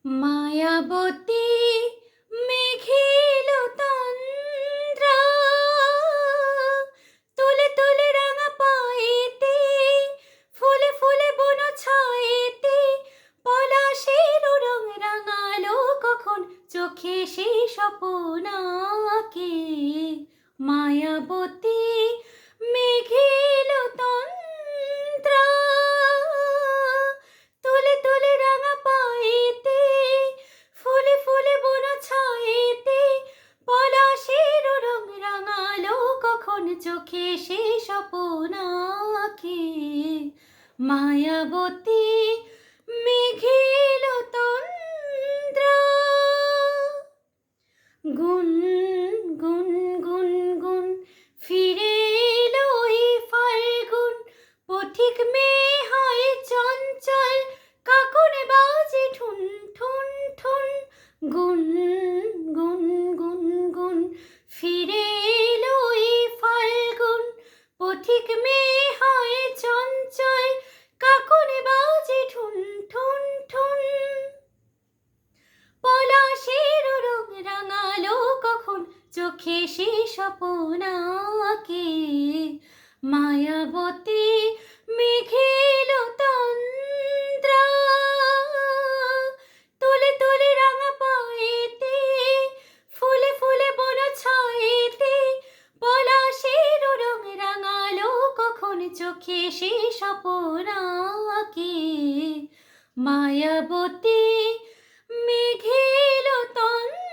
মায়াবতী মেঘেল তন্দ্রা, তুলে তুলে রাঙা পায়েতে, ফুলে ফুলে বন ছায়েতে, পলাশের রং রাঙালো কখন চোখে সেই স্বপ্ন আঁকে। মায়াবতী মেঘেল তন্দ্রা, তুলে তুলে রাঙা পায়েতে, ফুলে ফুলে বন ছায়েতে, পলাশের রং রাঙালো কখন চোখে সে স্বপ্ন আঁকে। মায়াবতী মেঘেল তন্দ্রা। গুন গুন গুন গুন ফিরে এলো এই ফাল্গুন, পথিক মেয়ে হয় চঞ্চল, কাকন বাজে ঠুন ঠুন ঠুন। গুন গুন গুন গুন ফিরে এলো এই ফাল্গুন, পথিক মেয়ে হয় চঞ্চল, কাকন বাজে ঠুন ঠুন ঠুন। পলাশের রং রাঙালো কখন চোখে সে স্বপ্ন আঁকে। মায়াবতী মেঘেল তন্দ্রা, তুলে তুলে রাঙা পায়েতে, ফুলে ফুলে বন ছায়েতে, পলাশের রং রাঙালো কখন চোখে সে স্বপ্ন আঁকে। মায়াবতী মেঘেল তন্দ্রা।